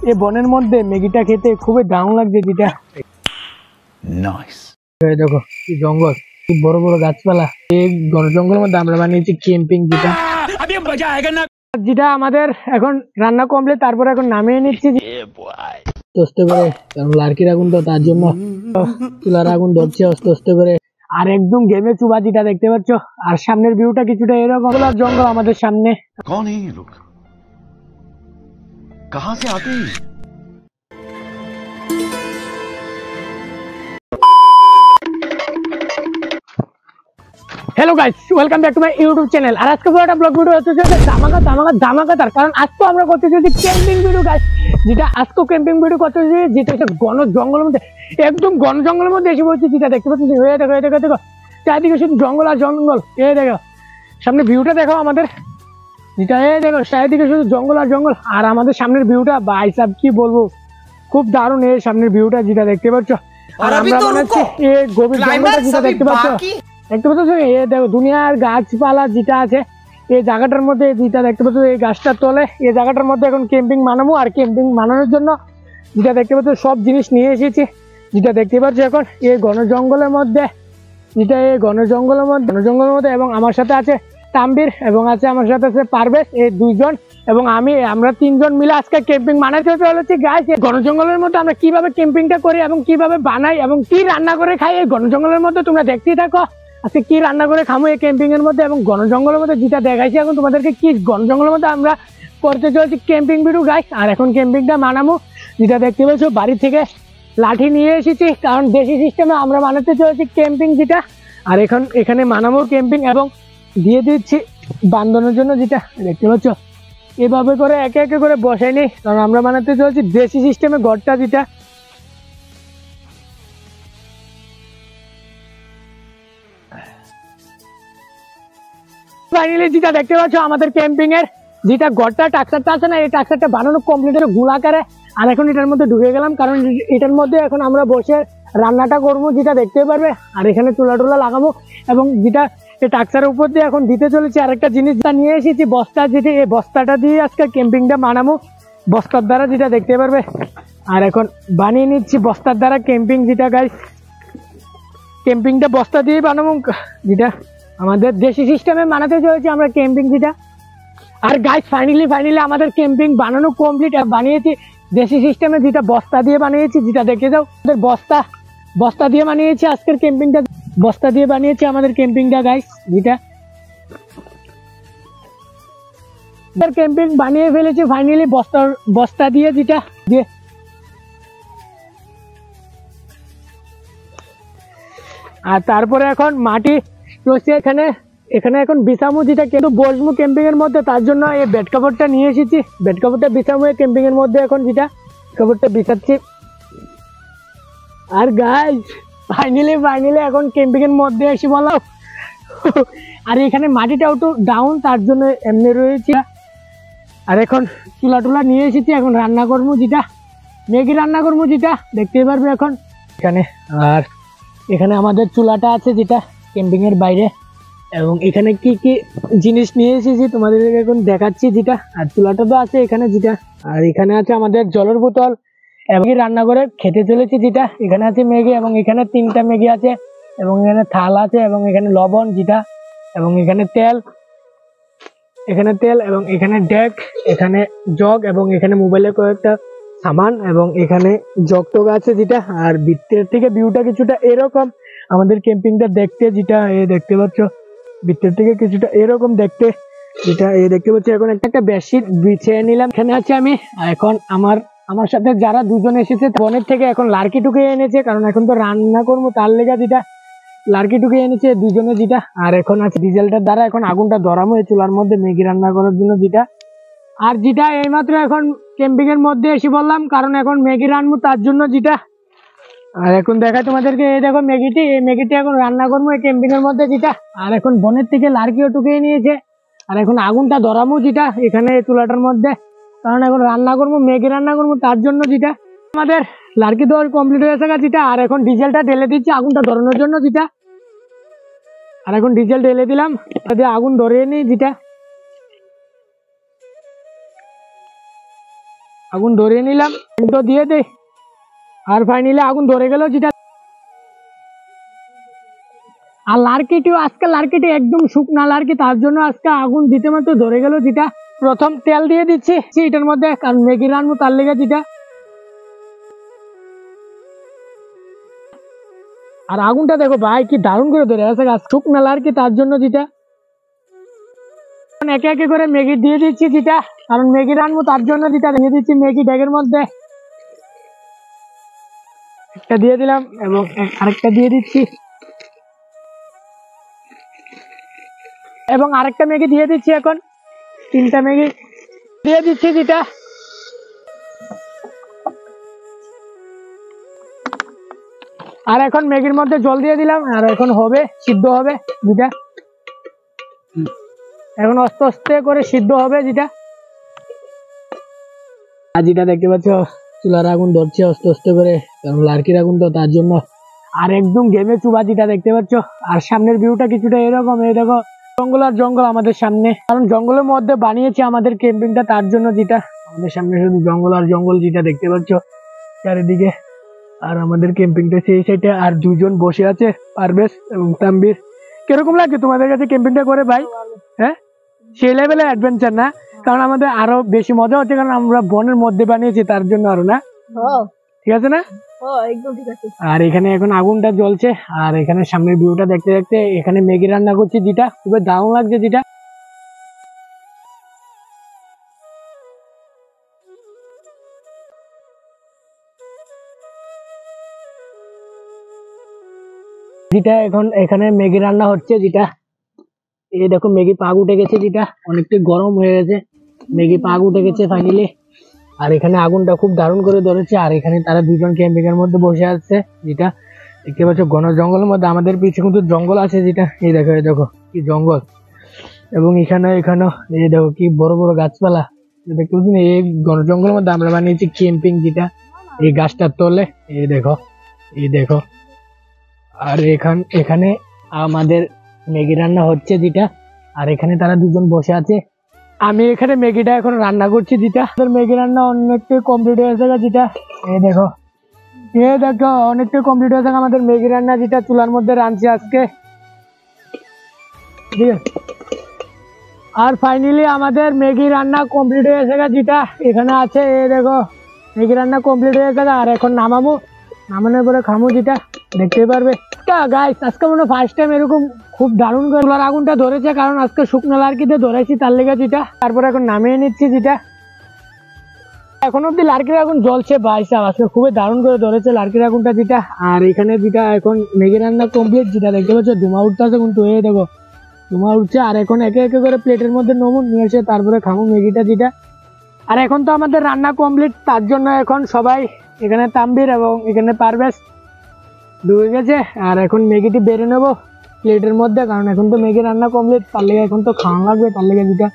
এই বনের মধ্যে ম্যাগিটা খেতে খুবই দারুণ লাগছে যেটা। নাইস। দেখো কি জঙ্গল, কি বড় বড় গাছপালা। এই ঘন জঙ্গলের মধ্যে আমরা বানিয়েছি ক্যাম্পিং যেটা। যেটা আমাদের এখন রান্না কমপ্লিট, তারপরে এখন নামিয়ে নিচ্ছি আস্তে করে, কারণ লার্কির আগুন তো, তার জন্য চুলার আগুন ধরছে আস্তে আস্তে করে। আর একদম গেমে চুবা যেটা দেখতে পাচ্ছ। আর সামনের ভিউটা কিছুটা এরকম, জঙ্গল আমাদের সামনে। कौन है ये लोग? कहां से आते हैं? Hello guys, welcome back to my YouTube channel. আর আজকে পুরোটা ব্লগ ভিডিও হচ্ছে যে ধামাকাদার, কারণ আজকে আমরা করতে চলেছি ক্যাম্পিং ভিডিও গাইস। যেটা আজকে ক্যাম্পিং ভিডিও করতে চলেছি, যেটা হচ্ছে ঘন জঙ্গলের মধ্যে, একদম ঘন জঙ্গলের মধ্যে এসে পড়ছি। যেটা দেখতে পাচ্ছি, দেখো চারিদিকে শুধু জঙ্গল আর জঙ্গল। এই দেখো সামনে ভিউটা, দেখো আমাদের যেটা, এই দেখো চারিদিকে শুধু জঙ্গল আর জঙ্গল। আর আমাদের সামনের ভিউটা ভাই সাহেব কি বলবো, খুব দারুণ এই সামনের ভিউটা যেটা দেখতে পাচ্ছ। আর আমরা বানাচ্ছি এই গভীর জঙ্গলটা যেটা দেখতে পাচ্ছ। এই দেখো দুনিয়ার গাছপালা যেটা আছে এই জায়গাটার মধ্যে, যেটা দেখতে পাচ্ছ এই গাছটার তলে, এই জায়গাটার মধ্যে এখন ক্যাম্পিং বানাবো। আর ক্যাম্পিং বানানোর জন্য যেটা দেখতে পাচ্ছ সব জিনিস নিয়ে এসেছি। যেটা দেখতে পাচ্ছ এখন এই ঘন জঙ্গলের মধ্যে, যেটা এই ঘন জঙ্গলের মধ্যে এবং আমার সাথে আছে তাম্বির এবং আছে আমার সাথে আছে পারভেজ, এই দুইজন এবং আমরা তিনজন মিলে আজকে ক্যাম্পিং বানাতে চলেছি গাইস। এই ঘন জঙ্গলের মধ্যে আমরা কিভাবে ক্যাম্পিংটা করি এবং কিভাবে বানাই এবং কি রান্না করে খাই এই ঘন জঙ্গলের মধ্যে, তোমরা দেখতেই থাকো। আজকে কি রান্না করে খামো এই ক্যাম্পিং এর মধ্যে এবং ঘন জঙ্গলের মধ্যে, যেটা দেখাইছি এখন তোমাদেরকে কি ঘন জঙ্গলের মধ্যে আমরা করতে চলেছি ক্যাম্পিং ভিডিও গাইস। আর এখন ক্যাম্পিংটা বানাবো, যেটা দেখতে পাচ্ছ বাড়ি থেকে লাঠি নিয়ে এসেছি, কারণ দেশি সিস্টেমে আমরা বানাতে চলেছি ক্যাম্পিং যেটা। আর এখন এখানে বানাবো ক্যাম্পিং এবং দিয়ে দিচ্ছি বাঁধানোর জন্য, যেটা দেখতে পাচ্ছ এভাবে করে একে একে করে বসাই নি, কারণ আমরা বানাতে চলেছি দেশি সিস্টেমে ঘরটা যেটা। ফাইনালি যেটা দেখতে পাচ্ছ আমাদের ক্যাম্পিং এর যেটা ঘরটা টাকসারটা আছে না, এই টাকসারটা বানানো কমপ্লিট হয়ে গোলাকারে। আর এখন এটার মধ্যে ঢুকে গেলাম, কারণ এটার মধ্যে এখন আমরা বসে রান্নাটা করবো, যেটা দেখতে পারবে। আর এখানে চুলা টুলা লাগাবো এবং যেটা এই টাকসারের উপর দিয়ে এখন দিতে চলেছি আরেকটা জিনিস নিয়ে এসেছি, বস্তা, যেটা এই বস্তাটা দিয়ে আজকে ক্যাম্পিংটা বানাবো বস্তার দ্বারা, যেটা দেখতে পারবে। আর এখন বানিয়ে নিচ্ছি বস্তার দ্বারা ক্যাম্পিং যেটা গাইস। ক্যাম্পিংটা বস্তা দিয়ে বানাবো, যেটা আমাদের দেশি সিস্টেমে বানাতে চলেছি আমরা ক্যাম্পিং যেটা। আর গাইস ফাইনালি আমাদের ক্যাম্পিং বানানো কমপ্লিট, বানিয়েছি দেশি সিস্টেমে, যেটা বস্তা দিয়ে বানিয়েছি, যেটা দেখে যাও আমাদের বস্তা দিয়ে বানিয়েছি আজকের ক্যাম্পিংটা, বস্তা দিয়ে বানিয়েছি আমাদের ক্যাম্পিংটা গাইস যেটা। ক্যাম্পিং বানিয়ে ফেলেছি ফাইনালি বস্তা দিয়ে, যেটা দিয়ে। আর তারপরে এখন মাটি রয়েছে এখানে এখন বিছামু, যেটা কিন্তু বসবো ক্যাম্পিং এর মধ্যে, তার জন্য এই বেড কাভারটা নিয়ে এসেছি। বেড কাভারটা বিছামু ক্যাম্পিং এর মধ্যে এখন, যেটা কাভারটা বিছাচ্ছি। আর গাইস ফাইনালি এখন ক্যাম্পিং এর মধ্যে এসে বলো। আর এখানে মাটিটাও তো ডাউন, তার জন্য এমনি রয়েছে। আর এখন চুলা টুলা নিয়ে এসেছি, এখন রান্না করবো, যেটা ম্যাগি রান্না করবো, যেটা দেখতে পারবে এখন এখানে। আর এখানে আমাদের চুলাটা আছে যেটা ক্যাম্পিং এর বাইরে, এবং এখানে কি কি জিনিস নিয়ে এসেছি তোমাদের এখন দেখাচ্ছি যেটা। আর চুলাটা তো আছে এখানে যেটা। আর এখানে আছে আমাদের জলের বোতল এবং রান্না করে খেতে চলেছি, যেটা এখানে আছে ম্যাগি এবং এখানে 3টা ম্যাগি আছে এবং এখানে থাল আছে এবং এখানে লবণ যেটা, এবং এখানে তেল এবং এখানে ডেক, এখানে জগ এবং এখানে মোবাইলের কয়েকটা সামান এবং এখানে জগ টগ আছে যেটা। আর ভিতরের থেকে ভিউটা কিছুটা এরকম আমাদের ক্যাম্পিংটা দেখতে, যেটা দেখতে পাচ্ছ ভিতর থেকে কিছুটা এরকম দেখতে, যেটা দেখতে পাচ্ছি। এখন একটা বেডশিট বিছিয়ে নিলাম, এখানে আছে আমি। এখন আমার সাথে যারা দুজন এসেছে বনের থেকে এখন লার্কি টুকে এনেছে, কারণ এখন তো রান্না করবো তার লেগে যেটা লার্কি টুকে এনেছে দুজনে যেটা। আর এখন আছে ডিজেলটার দ্বারা এখন আগুনটা ধরামো এই চুলার মধ্যে ম্যাগি রান্না করার জন্য যেটা। আর যেটা এইমাত্র এখন ক্যাম্পিং এর মধ্যে এসে বললাম, কারণ এখন ম্যাগি রান্নবো তার জন্য যেটা। আর এখন দেখাই তোমাদেরকে, এই দেখো ম্যাগিটি, এই ম্যাগিটি এখন রান্না করবো এই ক্যাম্পিং এর মধ্যে যেটা। আর এখন বনের থেকে লার্কিও টুকিয়ে নিয়েছে, আর এখন আগুনটা ধরামো যেটা এখানে চুলাটার মধ্যে, কারণ এখন রান্না করবো ম্যাগি রান্না করবো তার জন্য যেটা। আমাদের লার্কি দেওয়ার কমপ্লিট হয়ে গেছে যেটা। আর এখন ডিজেলটা ঢেলে দিচ্ছি আগুনটা ধরানোর জন্য যেটা। আর এখন ডিজেল ঢেলে দিলাম, আগুন ধরিয়ে নিই যেটা। আগুন ধরিয়ে নিলাম, তো দিয়ে দে। আর ফাইনালি আগুন ধরে গেল যেটা। আর লার্কিটিও আজকে লার্কিটি একদম শুকনা লার্কি, তার জন্য আজকে আগুন দিতে মাত্র ধরে গেল যেটা। প্রথম তেল দিয়ে দিচ্ছি এটার মধ্যে, কারণ ম্যাগি রান্নু তার লেগে যেটা। আর আগুনটা দেখো ভাই কি দারুণ করে ধরে আছে, শুকনা লার্কি তার জন্য যেটা। একে একে করে ম্যাগি দিয়ে দিচ্ছি যেটা, কারণ ম্যাগি রান্নু তার জন্য যেটা দিয়ে দিচ্ছি ম্যাগি ড্যাগের মধ্যে। একটা দিয়ে দিলাম এবং আরেকটা দিয়ে দিচ্ছি, এবং আরেকটা ম্যাগি দিয়ে দিচ্ছি। এখন 3টা ম্যাগি দিয়ে দিচ্ছি যেটা। আর এখন ম্যাগির মধ্যে জল দিয়ে দিলাম, আর এখন হবে সিদ্ধ হবে যেটা। এখন আস্তে আস্তে করে সিদ্ধ হবে যেটা। আর যেটা দেখতে পাচ্ছ চুলার আগুন ধরছে আস্তে আস্তে করে, কারণ লার্কির আগুন তো তার জন্য। আর একদম গেমে চুবা যেটা দেখতে পাচ্ছ। আর সামনের ভিউটা কিছুটা এরকম, এই দেখো জঙ্গল আর জঙ্গল আমাদের সামনে, কারণ জঙ্গলের মধ্যে বানিয়েছে আমাদের ক্যাম্পিংটা, তার জন্য যেটা আমাদের সামনে শুধু জঙ্গল আর জঙ্গল যেটা দেখতে পাচ্ছ চারিদিকে। আর আমাদের ক্যাম্পিংটা সেই সাইডে, আর দুজন বসে আছে পারভেজ এবং তানভীর। কিরকম লাগে তোমাদের কাছে ক্যাম্পিংটা করে ভাই? হ্যাঁ, সেই লেভেলের অ্যাডভেঞ্চার না? কারণ আমাদের আরো বেশি মজা হচ্ছে, কারণ আমরা বনের মধ্যে বানিয়েছি তার জন্য আরো না। ঠিক আছে না? একদম ঠিক আছে। আর এখানে এখন আগুনটা জ্বলছে, আর এখানে সামনের ভিউটা দেখতে দেখতে এখানে ম্যাগি রান্না করছি যেটা, খুবই দারুণ লাগছে যেটা। যেটা এখন এখানে ম্যাগি রান্না হচ্ছে যেটা। এই দেখো ম্যাগি পাক উঠে গেছে যেটা, অনেকটা গরম হয়ে গেছে, ম্যাগি পাক উঠে গেছে ফাইনালি। আর এখানে আগুনটা খুব দারুণ করে ধরেছে, আর এখানে তারা দুজন ক্যাম্পিং এর মধ্যে বসে আছে যেটা দেখতে পাচ্ছ। ঘন জঙ্গলের মধ্যে আমাদের পিছনে কিন্তু জঙ্গল আছে যেটা, এই দেখো এই দেখো কি জঙ্গল। এবং এখানে এই দেখো কি বড় বড় গাছপালা দেখতে পাচ্ছি। এই ঘন জঙ্গলের মধ্যে আমরা বানিয়েছি ক্যাম্পিং যেটা, এই গাছটার তলে এই দেখো, এই দেখো। আর এখানে আমাদের ম্যাগি রান্না হচ্ছে যেটা, আর এখানে তারা দুজন বসে আছে। আমি এখানে ম্যাগিটা এখন রান্না করছি যেটা। ম্যাগি রান্না অনেকটাই কমপ্লিট হয়েছে যেটা, এই দেখো অনেকটাই কমপ্লিট হয়েছে আমাদের ম্যাগি রান্না যেটা চুলার মধ্যে রাঁধছি আজকে। ঠিক আছে, আর ফাইনালি আমাদের ম্যাগি রান্না কমপ্লিট হয়েছে যেটা এখানে আছে। এই দেখো ম্যাগি রান্না কমপ্লিট হয়ে গেছে, আর এখন নামাবো, নামানোর পরে খামো যেটা দেখতেই পারবে। গাইস আজকে মনে ফার্স্ট টাইম এরকম খুব দারুণ করে চুলার আগুনটা ধরেছে, কারণ আজকে শুকনো লার্কিতে ধরেছি তার লেগে যেটা। তারপরে এখন নামিয়ে নিচ্ছি যেটা। এখন অব্দি লার্কির আগুন জ্বলছে ভাই সাহেব, আজকে খুবই দারুণ করে ধরেছে লার্কির আগুনটা যেটা। আর এখানে যেটা এখন ম্যাগি রান্না কমপ্লিট যেটা দেখতে পাচ্ছ, ধোঁয়া উঠতেছে কিন্তু, এই দেখো ধোঁয়া উঠছে। আর এখন একে একে করে প্লেটের মধ্যে নমুন নিয়ে এসে তারপরে খামো ম্যাগিটা যেটা। আর এখন তো আমাদের রান্না কমপ্লিট, তার জন্য এখন সবাই এখানে তানভীর এবং এখানে পারভেজ ঢুকে গেছে। আর এখন ম্যাগিটি বেড়ে নেবো প্লেটের মধ্যে, কারণ এখন তো ম্যাগি রান্না কমপ্লিট, তার লেগে এখন তো খাওয়া লাগবে তার লেগে যেটা।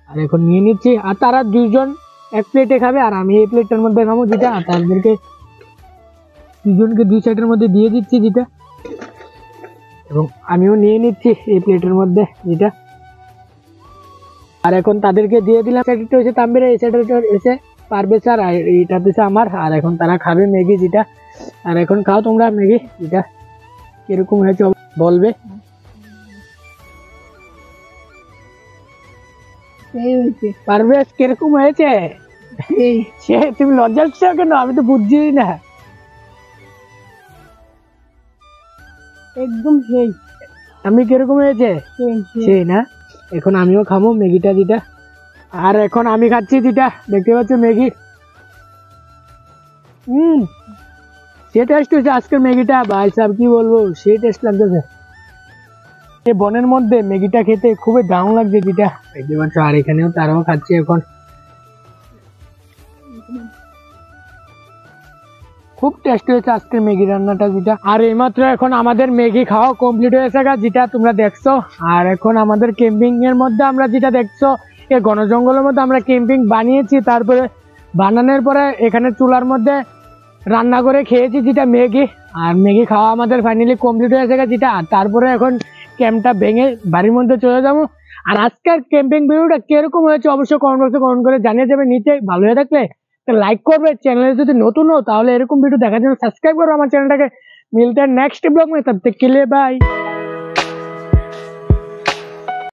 আর এখন নিয়ে নিচ্ছি, আর তারা দুইজন এক প্লেটে খাবে আর আমি এই প্লেটটার মধ্যে খাবো যেটা। আর তাদেরকে দুজনকে দুই সাইডের মধ্যে দিয়ে দিচ্ছি যেটা, এবং আমিও নিয়ে নিচ্ছি এই প্লেটের মধ্যে যেটা। আর এখন তাদেরকে দিয়ে দিলাম, সাইডটা হচ্ছে তানভীর, এই সাইডটা এসে পারবে স্যার, আর এইটা দিচ্ছে আমার। আর এখন তারা খাবে ম্যাগি যেটা। আর এখন খাও তোমরা ম্যাগি যেটা, কিরকম হয়েছে বলবে। পারভেজ কিরকম হয়েছে? সে তুমি লজ্জা হচ্ছে কেন? আমি তো বুঝছি না। একদম সেই। আমি কিরকম হয়েছে? সেই না? এখন আমিও খাবো ম্যাগিটা যেটা। আর এখন আমি খাচ্ছি যেটা দেখতে পাচ্ছ ম্যাগি। সে টেস্ট হয়েছে আজকের ম্যাগিটা ভাই সাহেব, কি বলবো, সেই টেস্ট লাগতেছে। এই বনের মধ্যে ম্যাগিটা খেতে খুবই দারুণ লাগছে যেটা দেখতে পাচ্ছ। আর এখানেও তারাও খাচ্ছে এখন, খুব টেস্ট হয়েছে আজকের ম্যাগি রান্নাটা যেটা। আর এইমাত্র এখন আমাদের ম্যাগি খাওয়া কমপ্লিট হয়েছে যেটা তোমরা দেখছো। আর এখন আমাদের ক্যাম্পিং এর মধ্যে আমরা যেটা দেখছো, এই ঘন জঙ্গলের মধ্যে আমরা ক্যাম্পিং বানিয়েছি, তারপরে বানানোর পরে এখানে চুলার মধ্যে রান্না করে খেয়েছি যেটা ম্যাগি। আর ম্যাগি খাওয়া আমাদের ফাইনালি কমপ্লিট হয়েছে যেটা। আর তারপরে এখন ক্যাম্পটা ভেঙে বাড়ির মধ্যে চলে যাবো। আর আজকের ক্যাম্পিং ভিডিওটা কিরকম হয়েছে অবশ্যই কমেন্ট বক্সে কমেন্ট করে জানিয়ে যাবে নিচে। ভালো হয়ে থাকলে লাইক করবে, চ্যানেলে যদি নতুন হও তাহলে এরকম ভিডিও দেখার জন্য সাবস্ক্রাইব করো আমার চ্যানেলটাকে। মিলতে নেক্সট ব্লগ में, तब तक के लिए बाय।